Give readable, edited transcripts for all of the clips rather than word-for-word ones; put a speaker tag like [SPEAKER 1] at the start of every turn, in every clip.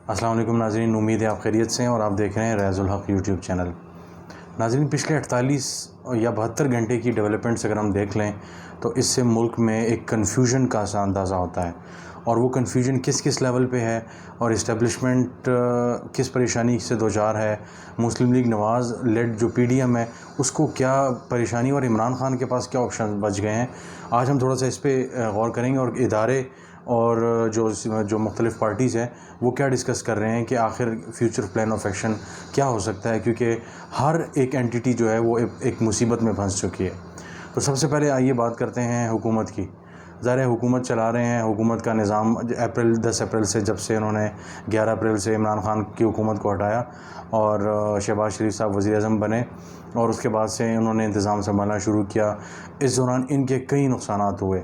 [SPEAKER 1] अस्सलाम वालेकुम नाज़रीन, उम्मीद है आप खैरियत से हैं और आप देख रहे हैं रयाज़ुल हक़ यूट्यूब चैनल। नाज़रीन, पिछले 48 या 72 घंटे की डेवलपमेंट्स अगर हम देख लें तो इससे मुल्क में एक कन्फ्यूजन का सा अंदाज़ा होता है, और वो कन्फ्यूजन किस किस लेवल पे है और इस्टेब्लिशमेंट किस परेशानी से दो चार है। मुस्लिम लीग नवाज़ लेड जो PDM है उसको क्या परेशानी और इमरान खान के पास क्या ऑप्शन बच गए हैं, आज हम थोड़ा सा इस पर गौर करेंगे। और इदारे और जो मुख्तलिफ़ पार्टीज़ हैं वो क्या डिस्कस कर रहे हैं कि आखिर फ्यूचर प्लान ऑफ एक्शन क्या हो सकता है, क्योंकि हर एक एंटिटी जो है वो एक मुसीबत में फंस चुकी है। तो सबसे पहले आइए बात करते हैं हुकूमत की। ज़ाहिर हुकूमत चला रहे हैं, हुकूमत का निज़ाम 10 अप्रैल से, जब से उन्होंने 11 अप्रैल से इमरान खान की हुकूमत को हटाया और शहबाज शरीफ साहब वज़ीर-ए-आज़म बने और उसके बाद से उन्होंने इंतज़ाम संभालना शुरू किया। इस दौरान इनके कई नुकसानात हुए,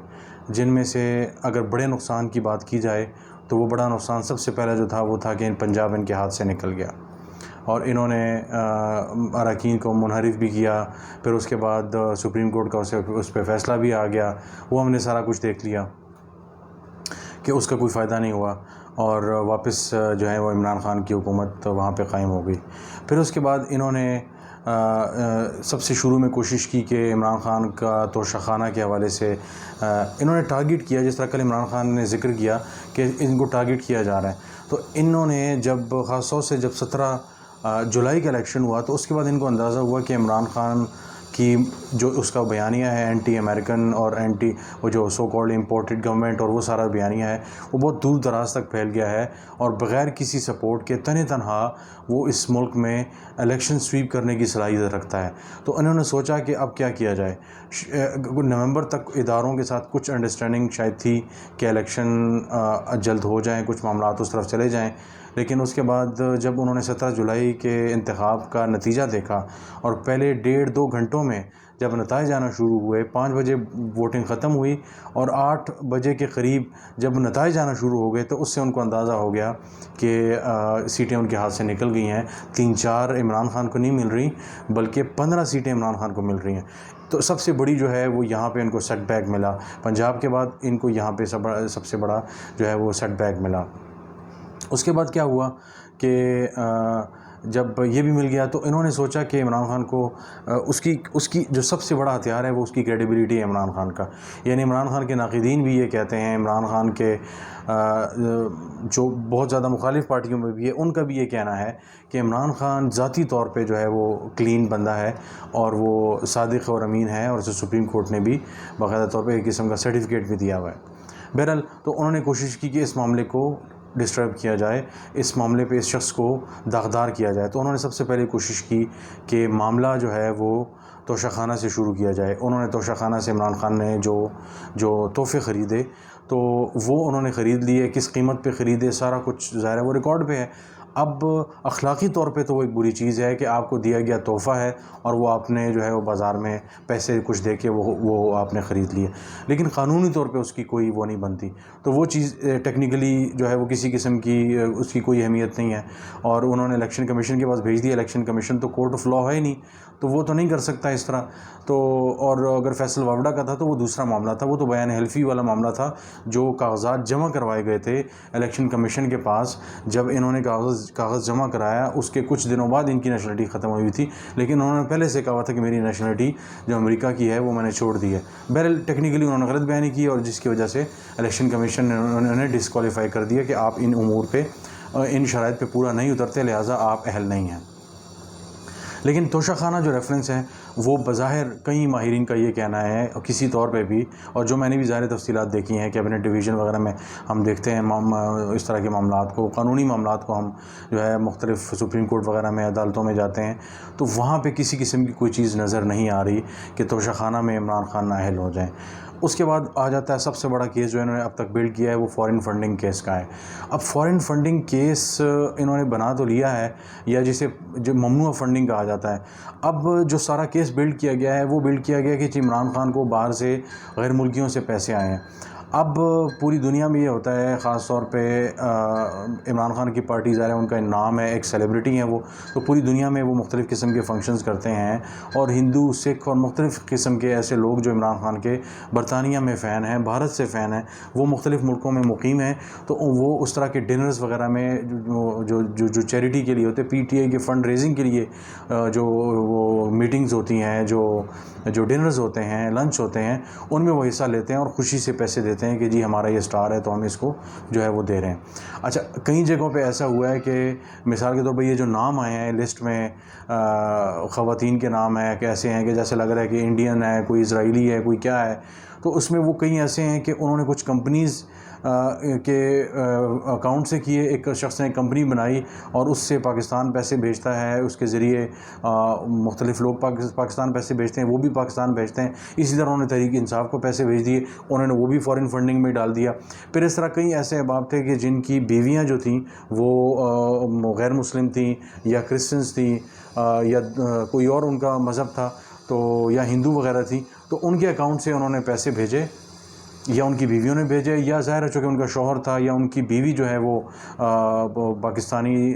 [SPEAKER 1] जिनमें से अगर बड़े नुकसान की बात की जाए तो वो बड़ा नुकसान सबसे पहला जो था वो था कि पंजाब इनके हाथ से निकल गया और इन्होंने अरकान को मुनहरिफ भी किया। फिर उसके बाद सुप्रीम कोर्ट का उस पर फ़ैसला भी आ गया, वो हमने सारा कुछ देख लिया कि उसका कोई फ़ायदा नहीं हुआ और वापस जो है वो इमरान खान की हुकूमत वहाँ पे कायम हो गई। फिर उसके बाद इन्होंने सबसे शुरू में कोशिश की कि इमरान खान का तोशाखाना के हवाले से इन्होंने टारगेट किया, जिस तरह कल इमरान खान ने ज़िक्र किया कि इनको टारगेट किया जा रहा है। तो इन्होंने जब ख़ास तौर से जब 17 जुलाई का इलेक्शन हुआ तो उसके बाद इनको अंदाज़ा हुआ कि इमरान खान की जो उसका बयानिया है एंटी अमेरिकन और एंटी वो जो सो कॉल्ड इम्पोर्टेड गवर्नमेंट और वो सारा बयानिया है वो बहुत दूर दराज तक फैल गया है और बग़ैर किसी सपोर्ट के तने तनहा वो इस मुल्क में इलेक्शन स्वीप करने की सलाहियत रखता है। तो उन्होंने सोचा कि अब क्या किया जाए। नवंबर तक इदारों के साथ कुछ अंडरस्टैंडिंग शायद थी कि इलेक्शन जल्द हो जाएँ, कुछ मामला उस तरफ चले जाएँ, लेकिन उसके बाद जब उन्होंने 17 जुलाई के इंतखाब का नतीजा देखा और पहले 1.5-2 घंटों में जब नताइज आना शुरू हुए, 5 बजे वोटिंग ख़त्म हुई और 8 बजे के करीब जब नताइज आना शुरू हो गए तो उससे उनको अंदाज़ा हो गया कि सीटें उनके हाथ से निकल गई हैं। 3-4 इमरान खान को नहीं मिल रही बल्कि 15 सीटें इमरान खान को मिल रही हैं। तो सबसे बड़ी जो है वो यहाँ पे इनको सेटबैक मिला। पंजाब के बाद इनको यहाँ पे सबसे बड़ा जो है वो सेटबैक मिला। उसके बाद क्या हुआ कि जब ये भी मिल गया तो इन्होंने सोचा कि इमरान खान को उसकी जो सबसे बड़ा हथियार है वो उसकी क्रेडिबिलिटी है इमरान खान का। यानी इमरान खान के नाक़िदीन भी ये कहते हैं, इमरान खान के जो बहुत ज़्यादा मुखालिफ पार्टियों में भी है उनका भी ये कहना है कि इमरान खान ज़ाती तौर पे जो है वो क्लीन बंदा है और वो सादिक़ और अमीन है और उसे सुप्रीम कोर्ट ने भी बाकायदा तौर पर एक किस्म का सर्टिफिकेट भी दिया हुआ है। बहरहाल तो उन्होंने कोशिश की कि इस मामले को डिस्टर्ब किया जाए, इस मामले पे इस शख्स को दागदार किया जाए। तो उन्होंने सबसे पहले कोशिश की कि मामला जो है वो तोशाखाना से शुरू किया जाए। उन्होंने तोशाखाना से इमरान खान ने जो तोहफ़े ख़रीदे तो वो उन्होंने ख़रीद लिए, किस कीमत पे ख़रीदे सारा कुछ ज़ाहिर है वो रिकॉर्ड पे है। अब अखलाक़ी तौर पे तो वो एक बुरी चीज़ है कि आपको दिया गया तोहफ़ा है और वो आपने जो है वो बाज़ार में पैसे कुछ दे के वो आपने ख़रीद लिए, लेकिन क़ानूनी तौर पे उसकी कोई वो नहीं बनती। तो वो चीज़ टेक्निकली जो है वो किसी किस्म की उसकी कोई अहमियत नहीं है और उन्होंने इलेक्शन कमीशन के पास भेज दिया। इलेक्शन कमीशन तो कोर्ट ऑफ लॉ है ही नहीं, तो वो तो नहीं कर सकता इस तरह। तो और अगर फैसल वावड़ा का था तो वो दूसरा मामला था, वो तो बयान हल्फी वाला मामला था जो कागजात जमा करवाए गए थे इलेक्शन कमीशन के पास। जब इन्होंने कागज़ जमा कराया उसके कुछ दिनों बाद इनकी नेशनलिटी ख़त्म हुई थी, लेकिन उन्होंने पहले से कहा था कि मेरी नेशनलिटी जो अमेरिका की है वो मैंने छोड़ दी है। बहरहाल टेक्निकली उन्होंने गलत बयानी की और जिसकी वजह से इलेक्शन कमीशन ने उन्होंने डिस्क्वालीफाई कर दिया कि आप इन उमूर पे इन शराइत पे पूरा नहीं उतरते, लिहाजा आप अहल नहीं हैं। लेकिन तोशाखाना जो रेफरेंस है वो बज़ाहिर कई माहिरीन का ये कहना है और किसी तौर पे भी, और जो मैंने भी ज़ाहिर तफ़सीलात देखी हैं कैबिनेट डिवीज़न वगैरह में हम देखते हैं इस तरह के मामलात को, कानूनी मामलात को हम जो है मुख्तलिफ़ सुप्रीम कोर्ट वगैरह में अदालतों में जाते हैं तो वहाँ पे किसी किस्म की कोई चीज़ नज़र नहीं आ रही कि तोशाखाना में इमरान खान नाअहल हो जाएँ। उसके बाद आ जाता है सबसे बड़ा केस जो इन्होंने अब तक बिल्ड किया है वो फ़ॉरेन फंडिंग केस का है। अब फ़ॉरेन फंडिंग केस इन्होंने बना तो लिया है, या जिसे जो ममनुआ फंडिंग कहा जाता है। अब जो सारा केस बिल्ड किया गया है वो बिल्ड किया गया है कि इमरान खान को बाहर से गैर मुल्कियों से पैसे आए हैं। अब पूरी दुनिया में ये होता है, ख़ास तौर पे इमरान खान की पार्टी ज़ाहिर है उनका नाम है, एक सेलिब्रिटी हैं वो, तो पूरी दुनिया में वो मुख्तलिफ़ किस्म के फंक्शंस करते हैं और हिंदू, सिख और मुख्तलिफ़ किस्म के ऐसे लोग जो इमरान खान के बरतानिया में फ़ैन हैं, भारत से फ़ैन हैं, वो मुख्तलिफ़ मुल्कों में मुकीम हैं, तो वो उस तरह के डिनर्स वगैरह में जो चैरिटी के लिए होते हैं, PTI के फ़ंड रेजिंग के लिए जो वो मीटिंग्स होती हैं, जो डिनर्स होते हैं, लंच होते हैं, उनमें वो हिस्सा लेते हैं और ख़ुशी से पैसे देते हैं कि जी हमारा ये स्टार है तो हम इसको जो है वो दे रहे हैं। अच्छा, कई जगहों पे ऐसा हुआ है कि मिसाल के तौर पे ये जो नाम आए हैं लिस्ट में, ख़वातीन के नाम हैं, कैसे हैं कि जैसे लग रहा है कि इंडियन है, कोई इजराइली है, कोई क्या है, तो उसमें वो कई ऐसे हैं कि उन्होंने कुछ कंपनीज़ के अकाउंट से किए, एक शख्स ने कंपनी बनाई और उससे पाकिस्तान पैसे भेजता है, उसके ज़रिए मुख्तलिफ़ लोग पाकिस्तान पैसे भेजते हैं, वो भी पाकिस्तान भेजते हैं। इसी तरह उन्होंने तहरीक इंसाफ को पैसे भेज दिए, उन्होंने वो भी फ़ॉरेन फंडिंग में डाल दिया। फिर इस तरह कई ऐसे अहबाब थे कि जिनकी बीवियाँ जो थीं वो गैर मुस्लिम थीं या क्रिश्चियंस थीं या कोई और उनका मज़हब था, तो या हिंदू वगैरह थी, तो उनके अकाउंट से उन्होंने पैसे भेजे या उनकी बीवियों ने भेजे, या ज़ाहिर है चूँकि उनका शौहर था या उनकी बीवी जो है वो पाकिस्तानी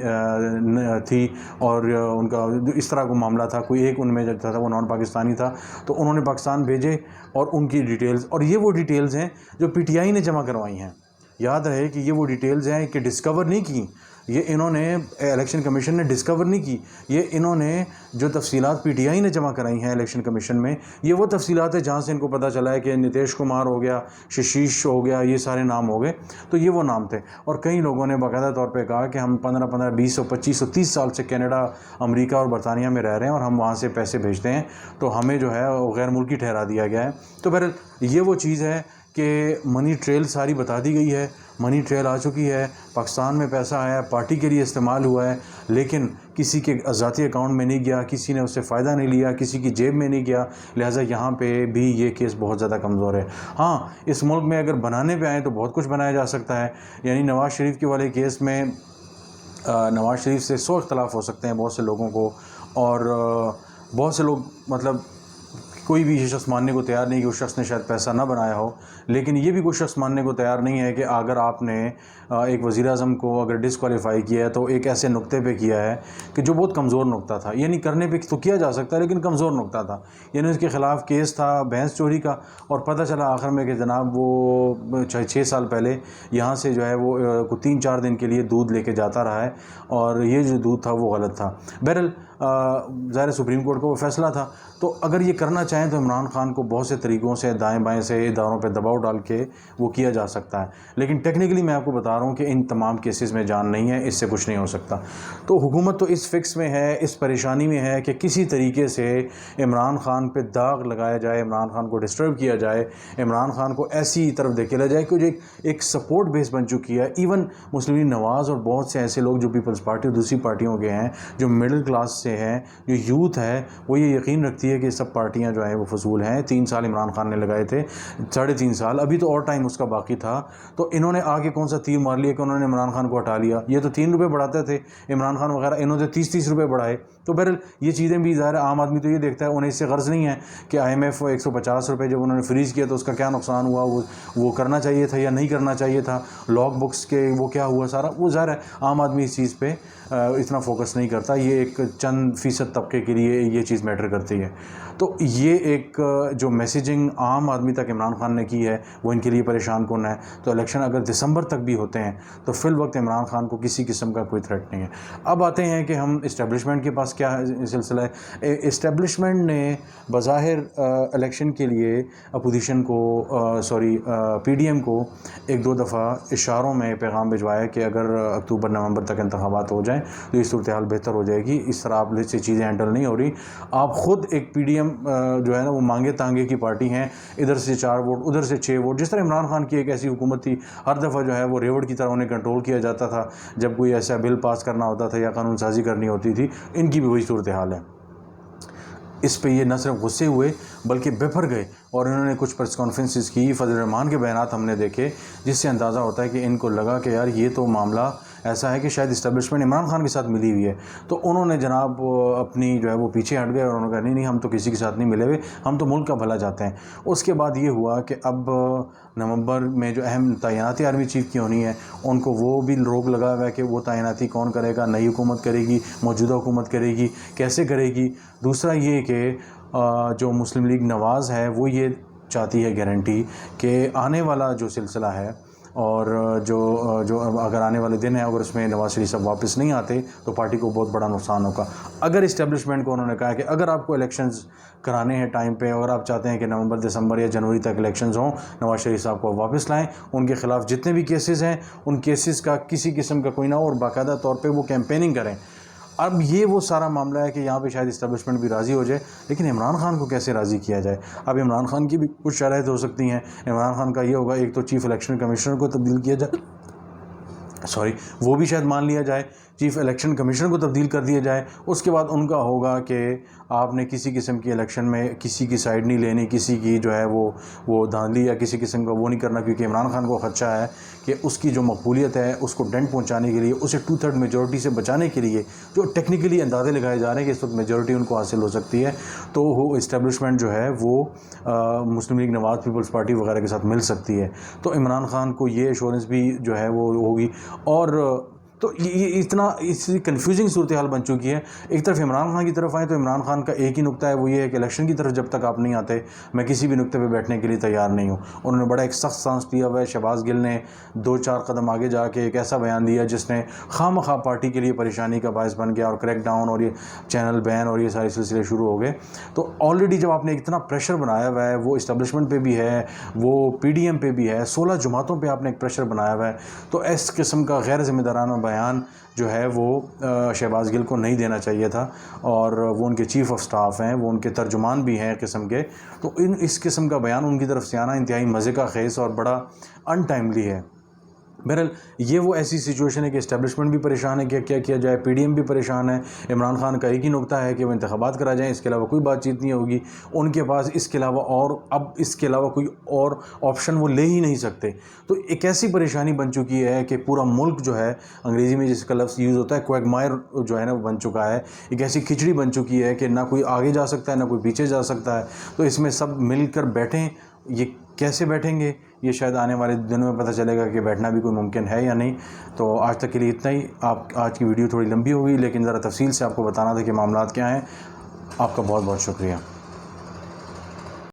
[SPEAKER 1] थी और उनका इस तरह का मामला था, कोई एक उनमें जो था वो नॉन पाकिस्तानी था, तो उन्होंने पाकिस्तान भेजे और उनकी डिटेल्स, और ये वो डिटेल्स हैं जो PTI ने जमा करवाई हैं। याद रहे कि ये वो डिटेल्स हैं कि डिस्कवर नहीं की, ये इन्होंने इलेक्शन कमीशन ने डिस्कवर नहीं की, ये इन्होंने जो तफसीलात PTI ने जमा कराई हैं इलेक्शन कमीशन में, ये वो तफसीलात है जहाँ से इनको पता चला है कि नीतीश कुमार हो गया, शशीश हो गया, ये सारे नाम हो गए, तो ये वो नाम थे। और कई लोगों ने बाकायदा तौर पे कहा कि हम 15-15, 20, 25, 30 साल से कनाडा, अमेरिका और बरतानिया में रह रहे हैं और हम वहाँ से पैसे भेजते हैं, तो हमें जो है वो गैर मुल्की ठहरा दिया गया है। तो बहरहाल ये वो चीज़ है कि मनी ट्रेल सारी बता दी गई है, मनी ट्रेल आ चुकी है, पाकिस्तान में पैसा आया, पार्टी के लिए इस्तेमाल हुआ है, लेकिन किसी के ज़ाती अकाउंट में नहीं गया, किसी ने उससे फ़ायदा नहीं लिया, किसी की जेब में नहीं गया, लिहाजा यहाँ पे भी ये केस बहुत ज़्यादा कमज़ोर है। हाँ, इस मुल्क में अगर बनाने पे आए तो बहुत कुछ बनाया जा सकता है, यानी नवाज़ शरीफ के वाले केस में नवाज़ शरीफ से 100 इख्तलाफ हो सकते हैं बहुत से लोगों को, और बहुत से लोग मतलब कोई भी ये शख्स मानने को तैयार नहीं कि उस शख्स ने शायद पैसा ना बनाया हो, लेकिन ये भी कोई शख्स मानने को तैयार नहीं है कि अगर आपने एक वज़ीर-ए-आज़म को अगर डिस्क्वालीफाई किया है तो एक ऐसे नुक्ते पे किया है कि जो बहुत कमज़ोर नुक्ता था, यानी करने पे तो किया जा सकता है लेकिन कमज़ोर नुक्ता था, यानी उसके ख़िलाफ़ केस था भैंस चोरी का, और पता चला आखिर में कि जनाब वो 6 साल पहले यहाँ से जो है वो 3-4 दिन के लिए दूध लेके जाता रहा है और ये जो दूध था वो गलत था। बहरहाल ज़ाहिर सुप्रीम कोर्ट का वो फ़ैसला था, तो अगर ये करना चाहें तो इमरान खान को बहुत से तरीक़ों से दाएं बाएं से इदारों पे दबाव डाल के वो किया जा सकता है, लेकिन टेक्निकली मैं आपको बता रहा हूँ कि इन तमाम केसेस में जान नहीं है, इससे कुछ नहीं हो सकता। तो हुकूमत तो इस फिक्स में है, इस परेशानी में है कि किसी तरीके से इमरान खान पे दाग लगाया जाए, इमरान खान को डिस्टर्ब किया जाए, इमरान खान को ऐसी तरफ धकेला जाए कि जो एक सपोर्ट बेस बन चुकी है। इवन मुस्लिम लीग नवाज़ और बहुत से ऐसे लोग जो पीपल्स पार्टी और दूसरी पार्टियों के हैं, जो मिडिल क्लास से हैं, जो यूथ है, वो ये यकीन रखती है कि सब पार्टियां जो हैं वो फजूल हैं। 3 साल इमरान खान ने लगाए थे, 3.5 साल, अभी तो और टाइम उसका बाकी था, तो इन्होंने आगे कौन सा तीर मार लिया कि उन्होंने इमरान खान को हटा लिया। ये तो 3 रुपये बढ़ाते थे इमरान खान वगैरह, इन्होंने 30-30 रुपये बढ़ाए। तो बहरहाल ये चीज़ें भी ज़ाहिर आम आदमी तो ये देखता है, उन्हें इससे गर्ज़ नहीं है कि IMF 150 रुपये जब उन्होंने फ्रीज़ किया तो उसका क्या नुकसान हुआ, वो करना चाहिए था या नहीं करना चाहिए था, लॉग बुक्स के वो क्या हुआ सारा, वो ज़ाहिर है आम आदमी इस चीज़ पे इतना फोकस नहीं करता। ये एक चंद फ़ीसद तबके के लिए ये चीज़ मैटर करती है। तो ये एक जो मैसेजिंग आम आदमी तक इमरान खान ने की है वो इनके लिए परेशान कौन है। तो इलेक्शन अगर दिसंबर तक भी होते हैं तो फिल वक्त इमरान खान को किसी किस्म का कोई थ्रेट नहीं है। अब आते हैं कि हम इस्टेब्लिशमेंट के पास क्या सिलसिला है। इस्टेब्लिशमेंट ने बज़ाहिर इलेक्शन के लिए अपोजिशन को PDM को 1-2 दफ़ा इशारों में पैगाम भिजवाया कि अगर अक्टूबर-नवंबर तक इंतखाबात हो जाएँ तो ये सूरत हाल बेहतर हो जाएगी। इस तरह आप से चीज़ें हैंडल नहीं हो रही। आप ख़ुद एक PDM जो है ना वो मांगे तांगे की पार्टी हैं, इधर से 4 वोट उधर से 6 वोट। जिस तरह इमरान खान की एक ऐसी हुकूमत थी, हर दफ़ा जो है वो रेवड़ की तरह उन्हें कंट्रोल किया जाता था जब कोई ऐसा बिल पास करना होता था या कानून साजी करनी होती थी। इनकी भी वही सूरत हाल है। इस पे ये न सिर्फ गुस्से हुए बल्कि बेफर गए और इन्होंने कुछ प्रेस कॉन्फ्रेंसेस की, फजल रहमान के बयानात हमने देखे, जिससे अंदाज़ा होता है कि इनको लगा कि यार ये तो मामला ऐसा है कि शायद इस्टेब्लिशमेंट इमरान खान के साथ मिली हुई है। तो उन्होंने जनाब अपनी जो है वो पीछे हट गए और उन्होंने कहा नहीं नहीं, हम तो किसी के साथ नहीं मिले हुए, हम तो मुल्क का भला चाहते हैं। उसके बाद ये हुआ कि अब नवंबर में जो अहम तैनाती आर्मी चीफ़ की होनी है, उनको वो भी रोक लगा हुआ है कि वो तैनाती कौन करेगा, नई हुकूमत करेगी, मौजूदा हुकूमत करेगी, कैसे करेगी। दूसरा ये कि जो मुस्लिम लीग नवाज़ है वो ये चाहती है गारंटी कि आने वाला जो सिलसिला है और जो अगर आने वाले दिन है, अगर उसमें नवाज शरीफ साहब वापस नहीं आते तो पार्टी को बहुत बड़ा नुकसान होगा। अगर इस्टेब्लिशमेंट को उन्होंने कहा कि अगर आपको इलेक्शंस कराने हैं टाइम पे, अगर आप चाहते हैं कि नवंबर दिसंबर या जनवरी तक इलेक्शंस हों, नवाज शरीफ साहब को वापस लाएं, उनके ख़िलाफ़ जितने भी केसेस हैं उन केसेस का किसी किस्म का कोई ना हो और बाकायदा तौर पर वो कैंपेनिंग करें। अब ये वो सारा मामला है कि यहाँ पे शायद इस्टेब्लिशमेंट भी राज़ी हो जाए, लेकिन इमरान खान को कैसे राज़ी किया जाए। अब इमरान खान की भी कुछ शराइत हो सकती हैं। इमरान खान का ये होगा, एक तो चीफ़ इलेक्शन कमिश्नर को तब्दील किया जाए, वो भी शायद मान लिया जाए, चीफ़ इलेक्शन कमीशन को तब्दील कर दिया जाए। उसके बाद उनका होगा कि आपने किसी किस्म की इलेक्शन में किसी की साइड नहीं लेनी, किसी की जो है वो धांधली या किसी किस्म का वो नहीं करना, क्योंकि इमरान खान को ख़दशा है कि उसकी जो मकबूलियत है उसको डेंट पहुंचाने के लिए, उसे 2/3 मेजॉरिटी से बचाने के लिए जो टेक्निकली अंदाजे लगाए जा रहे हैं कि इस वक्त मेजॉरिटी उनको हासिल हो सकती है, तो वो इस्टेब्लिशमेंट जो है वो मुस्लिम लीग नवाज़ पीपल्स पार्टी वगैरह के साथ मिल सकती है। तो इमरान खान को ये एश्योरेंस भी जो है वो होगी। और तो ये इतना इसी कन्फ्यूजिंग सूरत हाल बन चुकी है। एक तरफ इमरान खान की तरफ आए तो इमरान खान का एक ही नुक्ता है, वो ये है कि इलेक्शन की तरफ जब तक आप नहीं आते मैं किसी भी नुक्ते पे बैठने के लिए तैयार नहीं हूँ। उन्होंने बड़ा एक सख्त सांस लिया हुआ है। शहबाज गिल ने 2-4 कदम आगे जाके एक ऐसा बयान दिया जिसने खामखा पार्टी के लिए परेशानी का बायस बन गया और क्रैक डाउन और ये चैनल बैन और ये सारे सिलसिले शुरू हो गए। तो ऑलरेडी जब आपने इतना प्रेशर बनाया हुआ है, वो इस्टेब्लिशमेंट पे भी है, वो PDM पे भी है, 16 जमातों पे आपने एक प्रेशर बनाया हुआ है, तो इस किस्म का गैर ज़िम्मेदाराना बयान जो है वो शहबाज गिल को नहीं देना चाहिए था। और वो उनके चीफ़ ऑफ स्टाफ हैं, वो उनके तर्जुमान भी हैं किस्म के। तो इस किस्म का बयान उनकी तरफ से आना इंतहाई मज़े का खेस और बड़ा अनटाइमली है। बहरहाल ये वो ऐसी सिचुएशन है कि इस्टेब्लिशमेंट भी परेशान है कि क्या किया जाए, PDM भी परेशान है। इमरान खान का एक ही नुक्ता है कि वो इंतखाबात करा जाएँ, इसके अलावा कोई बातचीत नहीं होगी उनके पास। इसके अलावा इसके अलावा कोई और ऑप्शन वो ले ही नहीं सकते। तो एक ऐसी परेशानी बन चुकी है कि पूरा मुल्क जो है, अंग्रेज़ी में जिसका लफ्ज़ यूज़ होता है क्वैगमायर जो है ना, वो बन चुका है। एक ऐसी खिचड़ी बन चुकी है कि ना कोई आगे जा सकता है ना कोई पीछे जा सकता है। तो इसमें सब मिलकर बैठें, ये कैसे बैठेंगे ये शायद आने वाले दिनों में पता चलेगा कि बैठना भी कोई मुमकिन है या नहीं। तो आज तक के लिए इतना ही। आज की वीडियो थोड़ी लंबी हो गई, लेकिन ज़रा तफसील से आपको बताना था कि मामलात क्या हैं। आपका बहुत बहुत शुक्रिया।